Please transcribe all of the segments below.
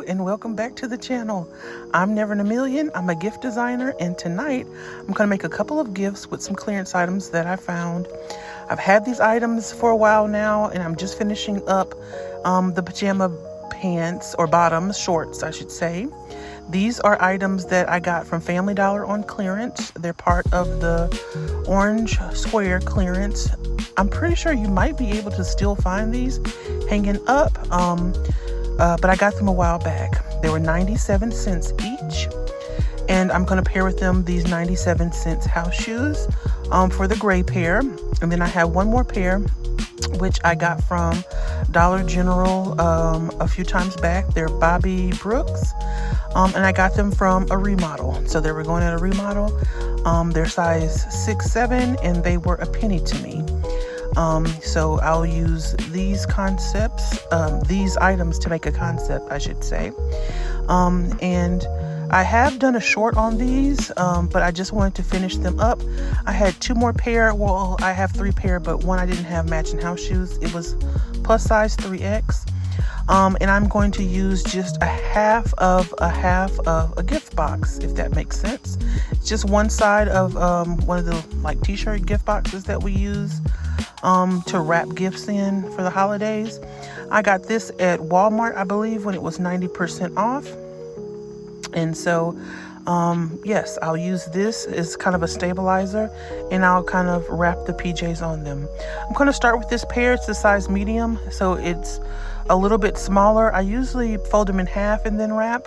and welcome back to the channel. I'm Never in a Million. I'm a gift designer, and tonight I'm going to make a couple of gifts with some clearance items that I found. I've had these items for a while now, and I'm just finishing up the pajama pants, or bottoms, shorts I should say. These are items that I got from Family Dollar on clearance. They're part of the orange square clearance. I'm pretty sure you might be able to still find these hanging up, but I got them a while back. They were 97 cents each, and I'm going to pair with them these 97 cents house shoes for the gray pair. And then I have one more pair, which I got from Dollar General a few times back. They're Bobby Brooks, and I got them from a remodel. So they were going at a remodel. They're size 6'7", and they were a penny to me. So I'll use these items to make a concept, I should say. And I have done a short on these, but I just wanted to finish them up. I had two more pair. Well, I have three pair, but one I didn't have matching house shoes. It was plus size 3X. And I'm going to use just a half of a gift box, if that makes sense. It's just one side of one of the like t-shirt gift boxes that we use to wrap gifts in for the holidays. I got this at Walmart, I believe, when it was 90% off. And so, yes, I'll use this as kind of a stabilizer, and I'll kind of wrap the PJs on them. I'm going to start with this pair. It's the size medium, so it's a little bit smaller. I usually fold them in half and then wrap,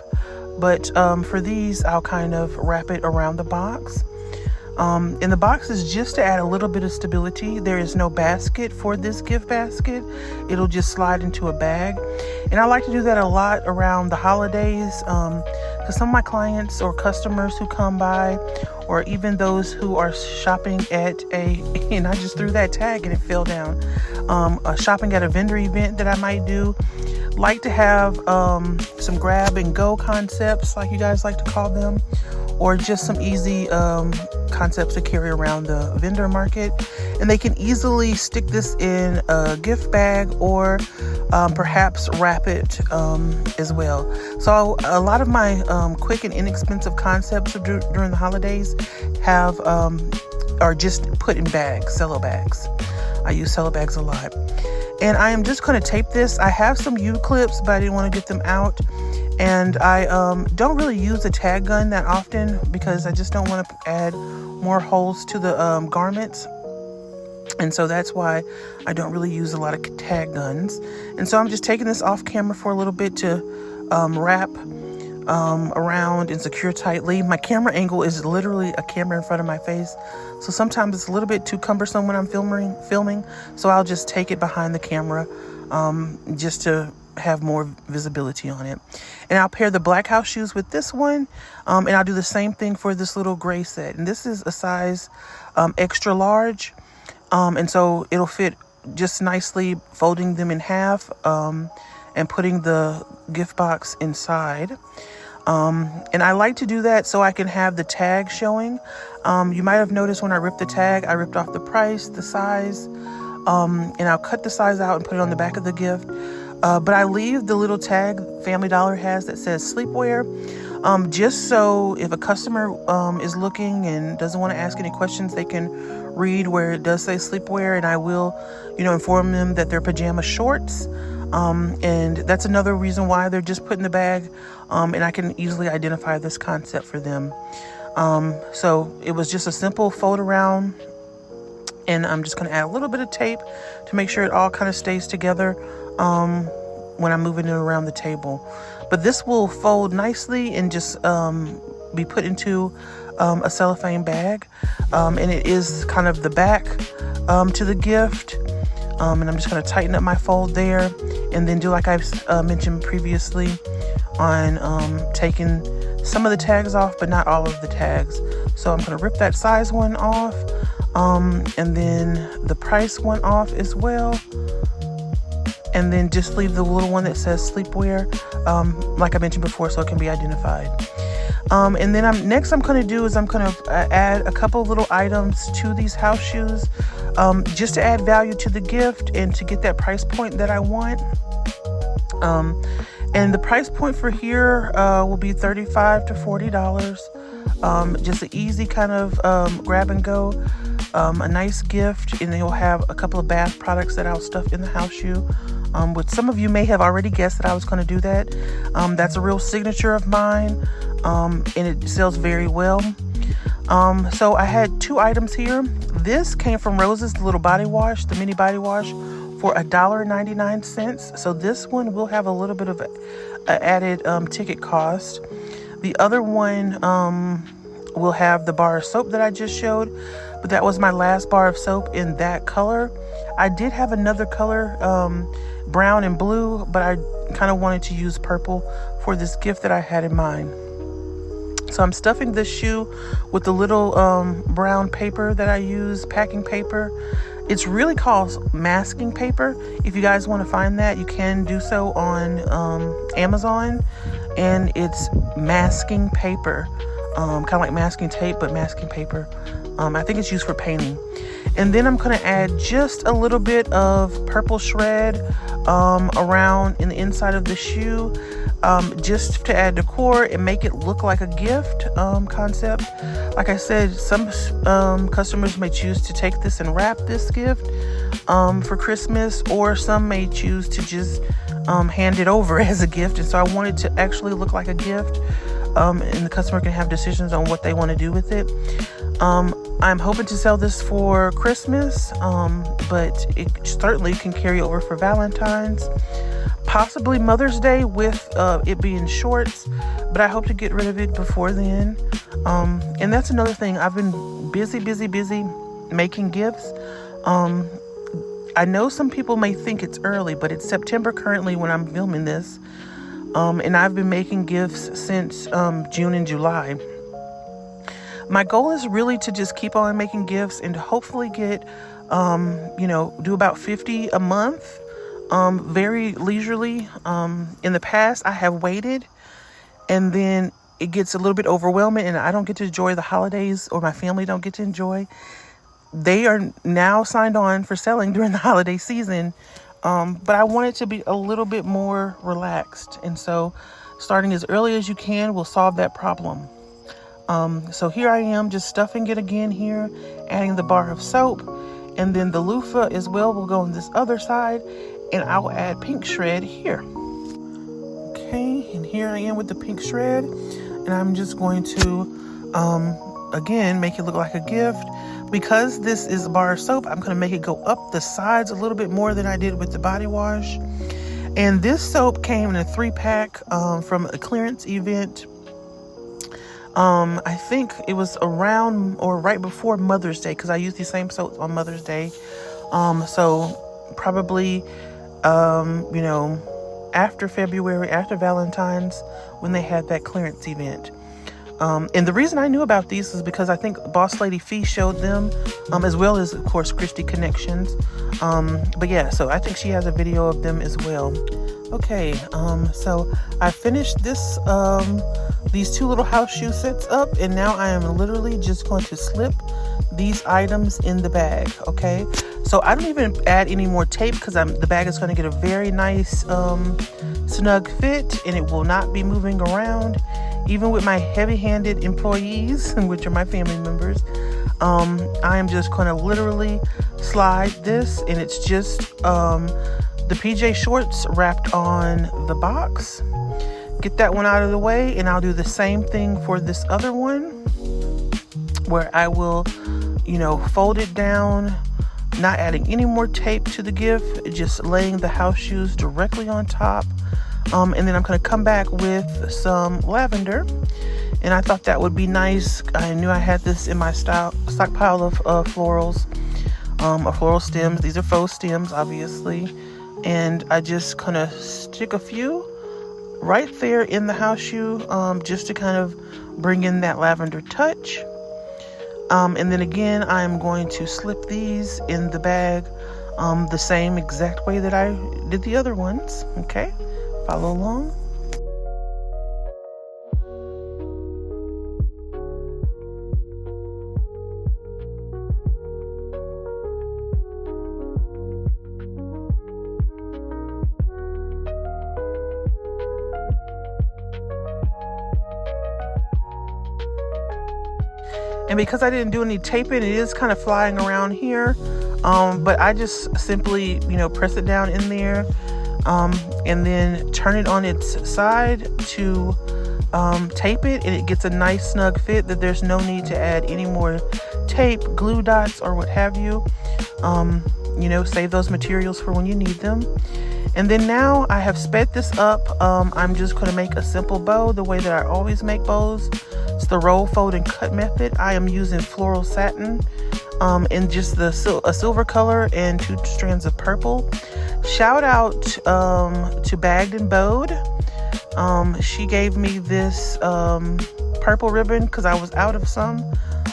but for these, I'll kind of wrap it around the box. And the box is just to add a little bit of stability. There is no basket for this gift basket. It'll just slide into a bag. And I like to do that a lot around the holidays, because some of my clients or customers who come by, or even those who are shopping at and I just threw that tag and it fell down, shopping at a vendor event that I might do, like to have some grab and go concepts, like you guys like to call them, or just some easy concepts to carry around the vendor market. And they can easily stick this in a gift bag, or perhaps wrap it as well. So a lot of my quick and inexpensive concepts during the holidays are just put in bags, cello bags. I use cello bags a lot. And I am just going to tape this. I have some U-clips, but I didn't want to get them out. And I don't really use the tag gun that often, because I just don't want to add more holes to the garments. And so that's why I don't really use a lot of tag guns. And so I'm just taking this off camera for a little bit to wrap around and secure tightly. My camera angle is literally a camera in front of my face, so sometimes it's a little bit too cumbersome when I'm filming. So I'll just take it behind the camera just to have more visibility on it. And I'll pair the black house shoes with this one, and I'll do the same thing for this little gray set. And this is a size extra large, and so it'll fit just nicely, folding them in half and putting the gift box inside. And I like to do that so I can have the tag showing. You might have noticed when I ripped the tag, I ripped off the price, the size, and I'll cut the size out and put it on the back of the gift. But I leave the little tag Family Dollar has that says sleepwear, just so if a customer is looking and doesn't want to ask any questions, they can read where it does say sleepwear, and I will, inform them that they're pajama shorts. And that's another reason why they're just put in the bag, and I can easily identify this concept for them. So it was just a simple fold around, and I'm just going to add a little bit of tape to make sure it all kind of stays together when I'm moving it around the table. But this will fold nicely and just be put into a cellophane bag, and it is kind of the back to the gift. And I'm just going to tighten up my fold there, and then do like I mentioned previously on taking some of the tags off, but not all of the tags. So I'm going to rip that size one off, and then the price one off as well, and then just leave the little one that says sleepwear, like I mentioned before, so it can be identified. And then next I'm going to do is I'm going to add a couple little items to these house shoes, just to add value to the gift and to get that price point that I want. And the price point for here will be $35 to $40. Just an easy kind of grab and go, a nice gift, and they'll have a couple of bath products that I'll stuff in the house shoe. Which some of you may have already guessed that I was going to do that. That's a real signature of mine, and it sells very well. So I had 2 items here. This came from Rose's, the little body wash, the mini body wash, for $1.99. So this one will have a little bit of a added ticket cost. The other one will have the bar of soap that I just showed, but that was my last bar of soap in that color. I did have another color, brown and blue, but I kind of wanted to use purple for this gift that I had in mind. So I'm stuffing this shoe with the little brown paper that I use, packing paper. It's really called masking paper. If you guys want to find that, you can do so on Amazon. And it's masking paper, kind of like masking tape, but masking paper. I think it's used for painting. And then I'm going to add just a little bit of purple shred around in the inside of the shoe, just to add decor and make it look like a gift concept. Like I said, some customers may choose to take this and wrap this gift for Christmas, or some may choose to just hand it over as a gift. And so I want it to actually look like a gift, and the customer can have decisions on what they want to do with it. I'm hoping to sell this for Christmas, but it certainly can carry over for Valentine's, possibly Mother's Day with it being shorts, but I hope to get rid of it before then. And that's another thing. I've been busy making gifts. I know some people may think it's early, but it's September currently when I'm filming this. And I've been making gifts since June and July. My goal is really to just keep on making gifts and to hopefully get, do about 50 a month, very leisurely. In the past, I have waited, and then it gets a little bit overwhelming and I don't get to enjoy the holidays, or my family don't get to enjoy. They are now signed on for selling during the holiday season. But I want it to be a little bit more relaxed. And so starting as early as you can will solve that problem. So here I am just stuffing it again here, adding the bar of soap, and then the loofah as well will go on this other side, and I'll add pink shred here. Okay, and here I am with the pink shred, and I'm just going to, again, make it look like a gift. Because this is a bar of soap, I'm going to make it go up the sides a little bit more than I did with the body wash. And this soap came in a 3-pack from a clearance event. I think it was around or right before Mother's Day, because I use these same soaps on Mother's Day. So probably, after February, after Valentine's, when they had that clearance event. And the reason I knew about these is because I think Boss Lady Fee showed them, as well as, of course, Christy Connections. But yeah, so I think she has a video of them as well. Okay, so I finished these 2 little house shoe sets up, and now I am literally just going to slip these items in the bag. Okay, so I don't even add any more tape, because the bag is going to get a very nice snug fit, and it will not be moving around. Even with my heavy-handed employees, which are my family members, I am just going to literally slide this, and it's just the PJ shorts wrapped on the box. Get that one out of the way, and I'll do the same thing for this other one, where I will, fold it down, not adding any more tape to the gift, just laying the house shoes directly on top. And then I'm going to come back with some lavender, and I thought that would be nice. I knew I had this in my stockpile of florals, or floral stems. These are faux stems, obviously, and I just kind of stick a few right there in the house shoe, just to kind of bring in that lavender touch. And then again, I'm going to slip these in the bag the same exact way that I did the other ones. Okay, follow along. And because I didn't do any taping, it is kind of flying around here. But I just simply, press it down in there, and then turn it on its side to tape it, and it gets a nice snug fit that there's no need to add any more tape, glue dots, or what have you. Save those materials for when you need them. And then now I have sped this up. I'm just going to make a simple bow the way that I always make bows. It's the roll, fold, and cut method. I am using floral satin in just a silver color and 2 strands of purple. Shout out to Bagged and Bowed. She gave me this purple ribbon because I was out of some,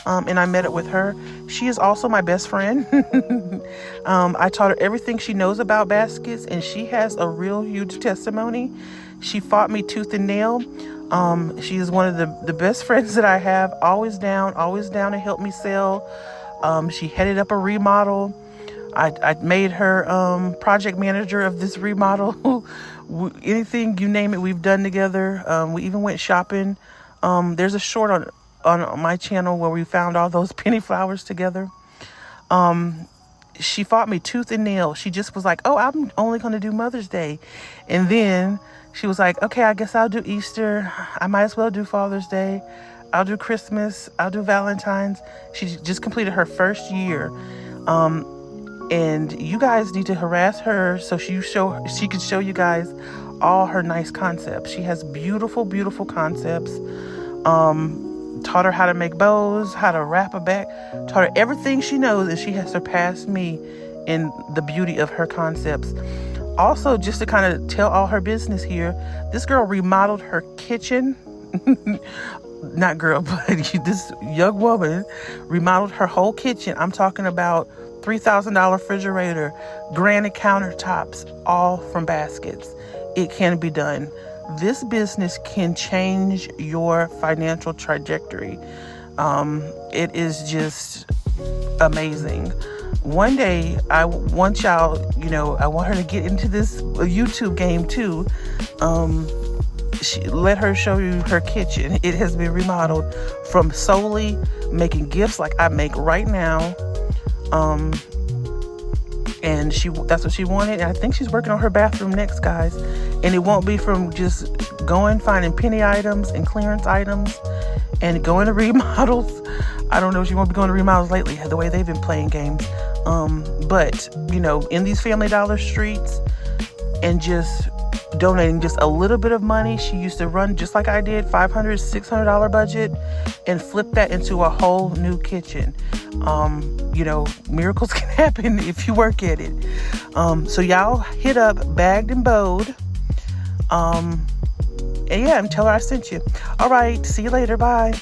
and I met it with her. She is also my best friend. I taught her everything she knows about baskets, and she has a real huge testimony. She fought me tooth and nail. She is one of the best friends that I have. Always down to help me sell. She headed up a remodel. I made her project manager of this remodel. Anything, you name it, we've done together. We even went shopping. There's a short on my channel where we found all those penny flowers together. She fought me tooth and nail. She just was like, oh, I'm only going to do Mother's Day. And then she was like, okay, I guess I'll do Easter. I might as well do Father's Day. I'll do Christmas. I'll do Valentine's. She just completed her first year. And you guys need to harass her so she can show you guys all her nice concepts. She has beautiful, beautiful concepts. Taught her how to make bows, how to wrap a back, taught her everything she knows, and she has surpassed me in the beauty of her concepts. Also, just to kind of tell all her business here, this girl remodeled her kitchen. Not girl, but this young woman remodeled her whole kitchen. I'm talking about $3,000 refrigerator, granite countertops, all from baskets. It can be done. This business can change your financial trajectory. It is just amazing. One day, I want y'all, I want her to get into this YouTube game too. Let her show you her kitchen. It has been remodeled from solely making gifts like I make right now. And that's what she wanted. And I think she's working on her bathroom next, guys. And it won't be from just finding penny items and clearance items and going to remodels. I don't know if she won't be going to remodels lately, the way they've been playing games. But, in these Family Dollar streets and just donating just a little bit of money. She used to run, just like I did, $500, $600 budget and flip that into a whole new kitchen. Miracles can happen if you work at it. So y'all hit up Bagged and Bowed. And tell her I sent you. All right. See you later. Bye.